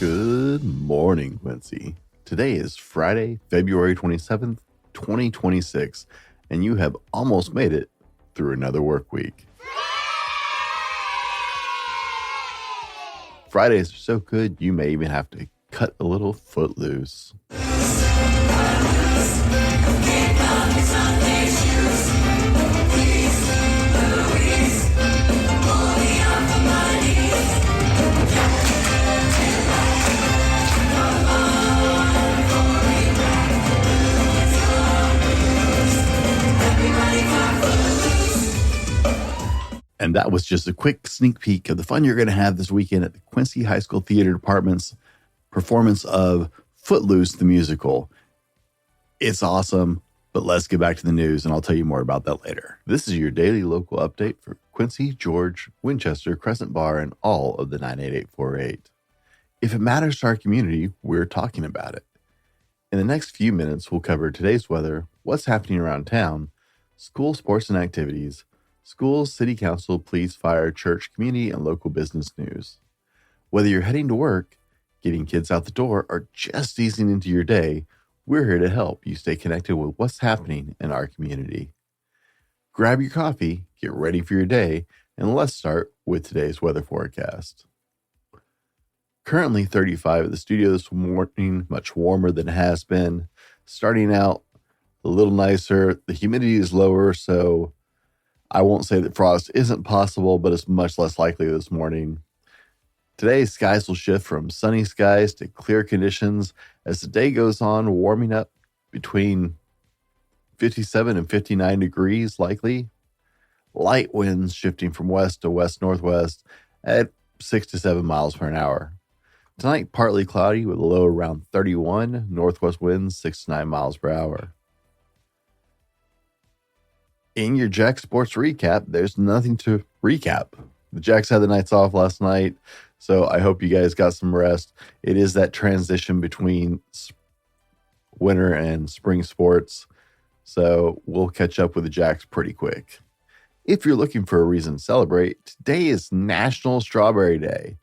Good morning, Quincy. Today is Friday, February 27th, 2026, and you have almost made it through another work week. Fridays are so good, you may even have to cut a little footloose. And that was just a quick sneak peek of the fun you're going to have this weekend at the Quincy High School Theater Department's performance of Footloose, the musical. It's awesome, but let's get back to the news, and I'll tell you more about that later. This is your daily local update for Quincy, George, Winchester, Crescent Bar, and all of the 98848. If it matters to our community, we're talking about it. In the next few minutes, we'll cover today's weather, what's happening around town, school sports and activities, schools, city council, police, fire, church, community, and local business news. Whether you're heading to work, getting kids out the door, or just easing into your day, we're here to help you stay connected with what's happening in our community. Grab your coffee, get ready for your day, and let's start with today's weather forecast. Currently 35 at the studio this morning, much warmer than it has been. Starting out a little nicer. The humidity is lower, so I won't say that frost isn't possible, but it's much less likely this morning. Today, skies will shift from sunny skies to clear conditions as the day goes on, warming up between 57 and 59 degrees likely. Light winds shifting from west to west-northwest at 6 to 7 miles per hour. Tonight, partly cloudy with a low around 31, northwest winds 6 to 9 miles per hour. In your Jack Sports recap, there's nothing to recap. The Jacks had the nights off last night, so I hope you guys got some rest. It is that transition between winter and spring sports, so we'll catch up with the Jacks pretty quick. If you're looking for a reason to celebrate, today is National Strawberry Day.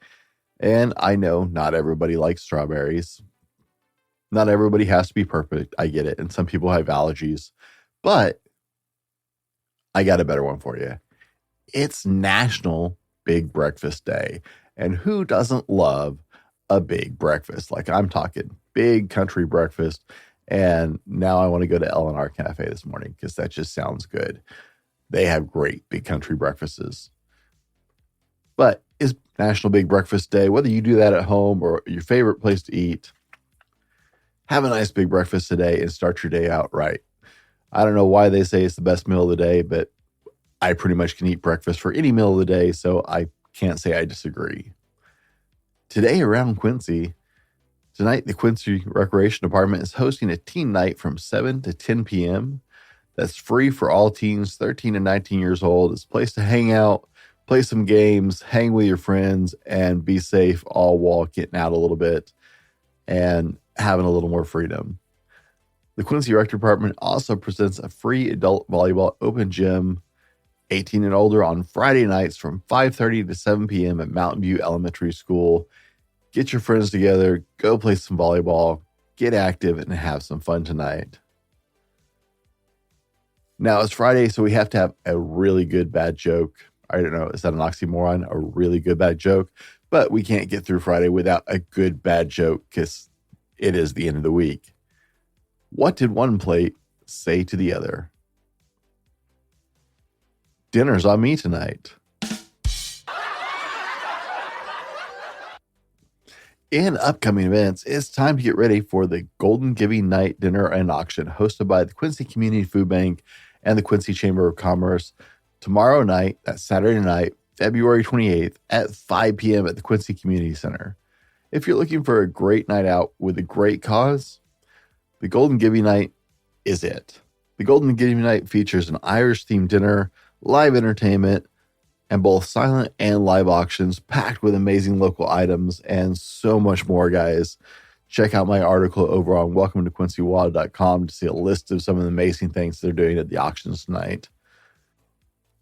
And I know not everybody likes strawberries. Not everybody has to be perfect. I get it. And some people have allergies. But I got a better one for you. It's National Big Breakfast Day. And who doesn't love a big breakfast? Like, I'm talking big country breakfast. And now I want to go to L&R Cafe this morning because that just sounds good. They have great big country breakfasts. But it's National Big Breakfast Day. Whether you do that at home or your favorite place to eat, have a nice big breakfast today and start your day out right. I don't know why they say it's the best meal of the day, but I pretty much can eat breakfast for any meal of the day, so I can't say I disagree. Today around Quincy, tonight the Quincy Recreation Department is hosting a teen night from 7 to 10 p.m. That's free for all teens 13 and 19 years old. It's a place to hang out, play some games, hang with your friends, and be safe all while getting out a little bit and having a little more freedom. The Quincy Rec Department also presents a free adult volleyball open gym, 18 and older, on Friday nights from 5:30 to 7 p.m. at Mountain View Elementary School. Get your friends together, go play some volleyball, get active, and have some fun tonight. Now, it's Friday, so we have to have a really good bad joke. I don't know, is that an oxymoron? A really good bad joke? But we can't get through Friday without a good bad joke because it is the end of the week. What did one plate say to the other? Dinner's on me tonight. In upcoming events, it's time to get ready for the Golden Giving Night Dinner and Auction hosted by the Quincy Community Food Bank and the Quincy Chamber of Commerce tomorrow night, that's Saturday night, February 28th at 5 p.m. at the Quincy Community Center. If you're looking for a great night out with a great cause, the Golden Giving Night is it. The Golden Giving Night features an Irish-themed dinner, live entertainment, and both silent and live auctions packed with amazing local items and so much more, guys. Check out my article over on welcometoquincywa.com to see a list of some of the amazing things they're doing at the auctions tonight.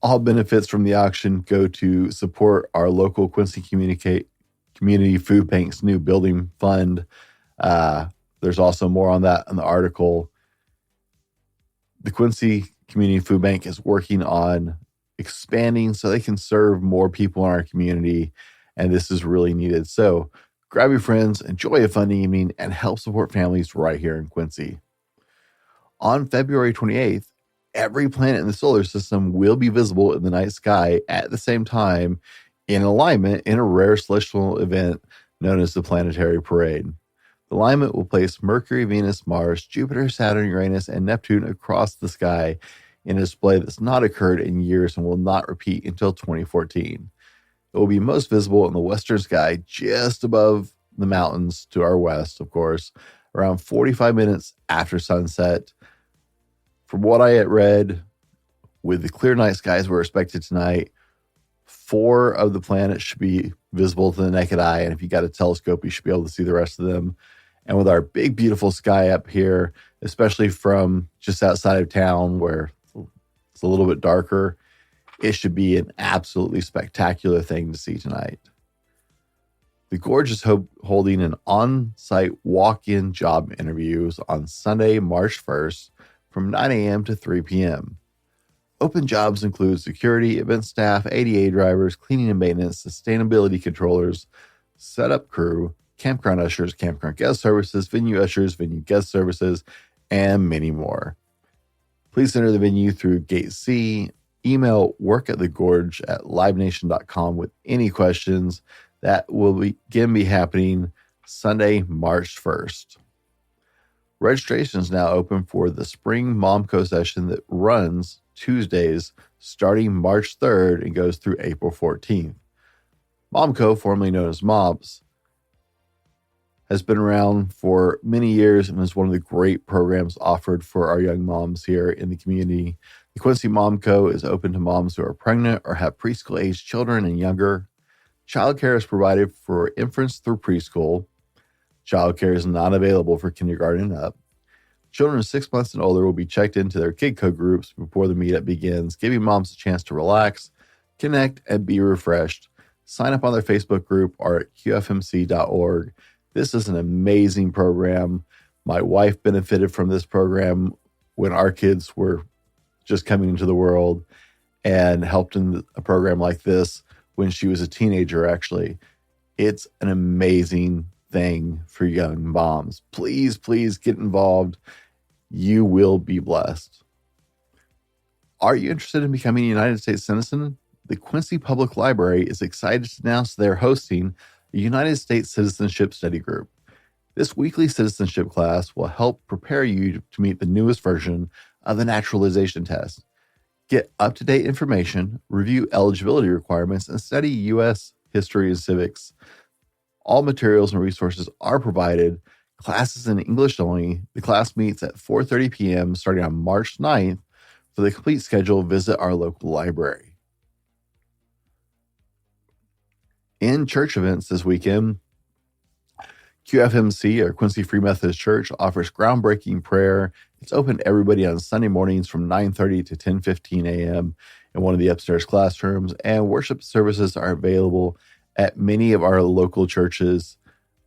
All benefits from the auction go to support our local Quincy Community Food Bank's new building fund. There's also more on that in the article. The Quincy Community Food Bank is working on expanding so they can serve more people in our community, and this is really needed. So grab your friends, enjoy a fun evening, and help support families right here in Quincy. On February 28th, every planet in the solar system will be visible in the night sky at the same time in alignment in a rare celestial event known as the Planetary Parade. The alignment will place Mercury, Venus, Mars, Jupiter, Saturn, Uranus, and Neptune across the sky in a display that's not occurred in years and will not repeat until 2014. It will be most visible in the western sky just above the mountains to our west, of course, around 45 minutes after sunset. From what I had read, with the clear night skies we're expected tonight, 4 of the planets should be visible to the naked eye, and if you got a telescope, you should be able to see the rest of them. And with our big, beautiful sky up here, especially from just outside of town where it's a little bit darker, it should be an absolutely spectacular thing to see tonight. The Gorge is holding an on-site walk-in job interviews on Sunday, March 1st from 9 a.m. to 3 p.m. Open jobs include security, event staff, ADA drivers, cleaning and maintenance, sustainability controllers, setup crew, campground ushers, campground guest services, venue ushers, venue guest services, and many more. Please enter the venue through Gate C. Email work@thegorge@livenation.com with any questions. That will again be happening Sunday, March 1st. Registration is now open for the Spring Momco session that runs Tuesdays starting March 3rd and goes through April 14th. Momco, formerly known as MOPS, has been around for many years and is one of the great programs offered for our young moms here in the community. The Quincy Momco is open to moms who are pregnant or have preschool-aged children and younger. Childcare is provided for infants through preschool. Childcare is not available for kindergarten and up. Children 6 months and older will be checked into their KidCo groups before the meetup begins, giving moms a chance to relax, connect, and be refreshed. Sign up on their Facebook group or at qfmc.org. This is an amazing program. My wife benefited from this program when our kids were just coming into the world and helped in a program like this when she was a teenager, actually. It's an amazing thing for young moms. Please, please get involved. You will be blessed. Are you interested in becoming a United States citizen? The Quincy Public Library is excited to announce they're hosting a United States Citizenship Study Group. This weekly citizenship class will help prepare you to meet the newest version of the naturalization test. Get up-to-date information, review eligibility requirements, and study U.S. history and civics. All materials and resources are provided. Classes in English only. The class meets at 4:30 p.m. starting on March 9th. For the complete schedule, visit our local library. In church events this weekend, QFMC, or Quincy Free Methodist Church, offers groundbreaking prayer. It's open to everybody on Sunday mornings from 9:30 to 10:15 a.m. in one of the upstairs classrooms, and worship services are available at many of our local churches,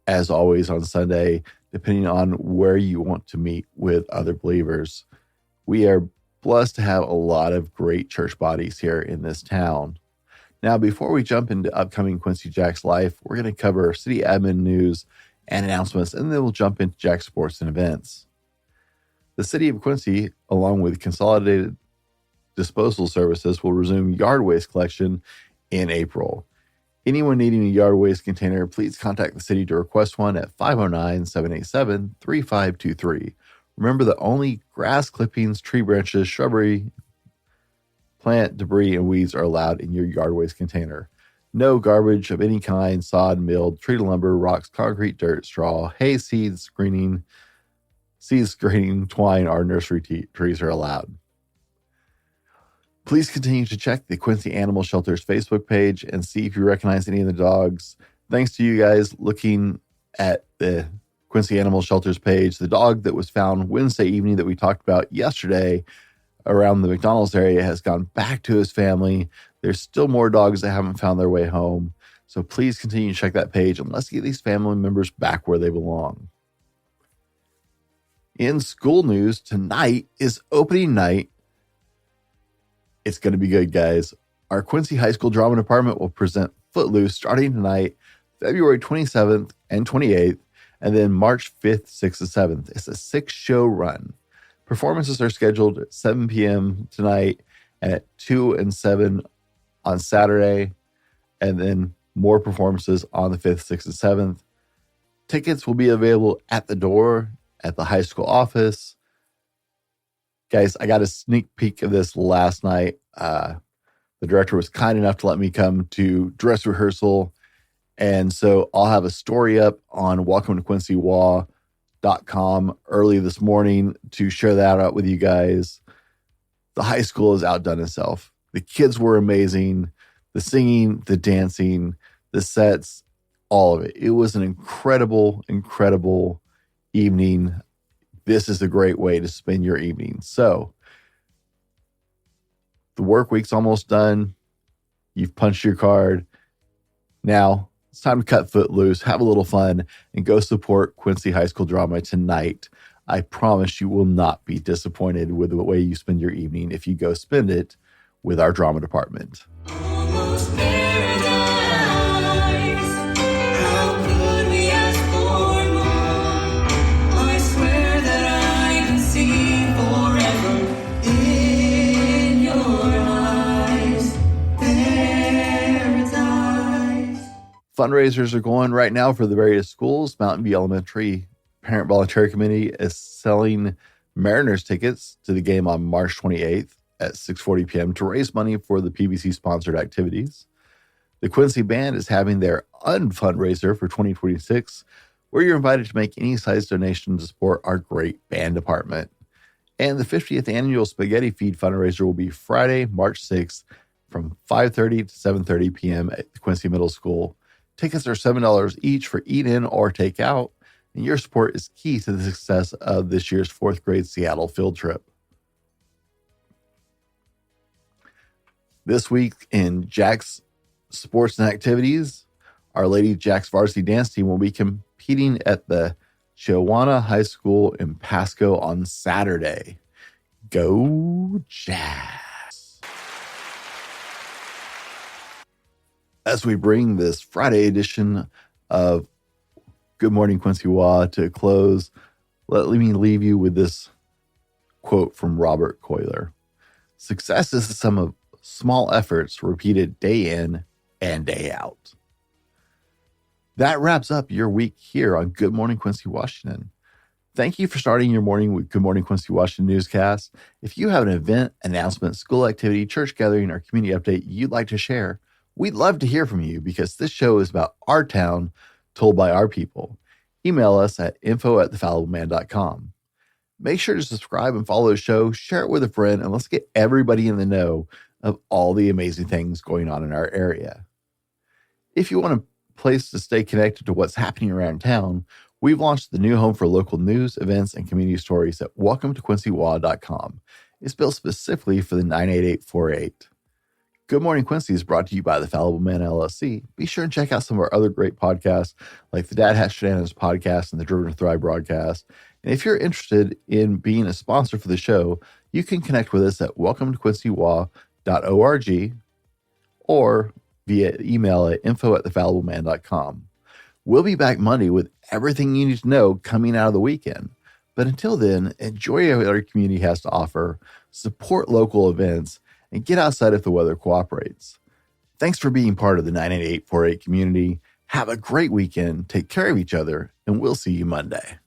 as always on Sunday, depending on where you want to meet with other believers. We are blessed to have a lot of great church bodies here in this town. Now, before we jump into upcoming Quincy Jack's life, we're going to cover city admin news and announcements, and then we'll jump into Jack sports and events. The city of Quincy, along with Consolidated Disposal Services, will resume yard waste collection in April. Anyone needing a yard waste container, please contact the city to request one at 509-787-3523. Remember that only grass clippings, tree branches, shrubbery, plant debris, and weeds are allowed in your yard waste container. No garbage of any kind, sod, milled, treated lumber, rocks, concrete, dirt, straw, hay, seeds, screening, twine, or nursery trees are allowed. Please continue to check the Quincy Animal Shelter's Facebook page and see if you recognize any of the dogs. Thanks to you guys looking at the Quincy Animal Shelter's page, the dog that was found Wednesday evening that we talked about yesterday around the McDonald's area has gone back to his family. There's still more dogs that haven't found their way home. So please continue to check that page and let's get these family members back where they belong. In school news, tonight is opening night. It's going to be good, guys. Our Quincy High School Drama Department will present Footloose starting tonight, February 27th and 28th, and then March 5th, 6th, and 7th. It's a 6-show run. Performances are scheduled at 7 p.m. tonight and at 2 and 7 on Saturday, and then more performances on the 5th, 6th, and 7th. Tickets will be available at the door at the high school office. Guys, I got a sneak peek of this last night. The director was kind enough to let me come to dress rehearsal. And so I'll have a story up on welcometoQuincyWA.com early this morning to share that out with you guys. The high school has outdone itself. The kids were amazing. The singing, the dancing, the sets, all of it. It was an incredible, incredible evening. This is a great way to spend your evening. So the work week's almost done. You've punched your card. Now it's time to cut foot loose, have a little fun, and go support Quincy High School Drama tonight. I promise you will not be disappointed with the way you spend your evening if you go spend it with our drama department. Almost paradise. How could we ask for more? I swear that I can see forever in your eyes. Paradise. Fundraisers are going right now for the various schools. Mountain View Elementary Parent Voluntary Committee is selling Mariners tickets to the game on March 28th at 6:40 p.m. to raise money for the PBC-sponsored activities. The Quincy Band is having their unfundraiser for 2026, where you're invited to make any size donation to support our great band department. And the 50th annual Spaghetti Feed fundraiser will be Friday, March 6th from 5:30 to 7:30 p.m. at the Quincy Middle School. Tickets are $7 each for eat-in or take-out, and your support is key to the success of this year's 4th grade Seattle field trip. This week in Jack's sports and activities, Our Lady Jack's varsity dance team will be competing at the Chihuahua High School in Pasco on Saturday. Go Jacks! As we bring this Friday edition of Good Morning Quincy WA to a close, let me leave you with this quote from Robert Coiler. Success is the sum of small efforts repeated day in and day out. That wraps up your week here on Good Morning Quincy Washington. Thank you for starting your morning with Good Morning Quincy Washington newscast. If you have an event, announcement, school activity, church gathering, or community update you'd like to share, we'd love to hear from you because this show is about our town told by our people. Email us at info@thefallibleman.com. Make sure to subscribe and follow the show, share it with a friend, and let's get everybody in the know of all the amazing things going on in our area. If you want a place to stay connected to what's happening around town, we've launched the new home for local news, events, and community stories at welcometoQuincyWA.com. It's built specifically for the 98848. Good Morning Quincy is brought to you by The Fallible Man LLC. Be sure and check out some of our other great podcasts like the Dad Hat Shenanigans podcast and the Driven to Thrive broadcast. And if you're interested in being a sponsor for the show, you can connect with us at welcometoQuincyWA.org or via email at info@thefallibleman.com. We'll be back Monday with everything you need to know coming out of the weekend. But until then, enjoy what our community has to offer, support local events, and get outside if the weather cooperates. Thanks for being part of the 98848 community. Have a great weekend, take care of each other, and we'll see you Monday.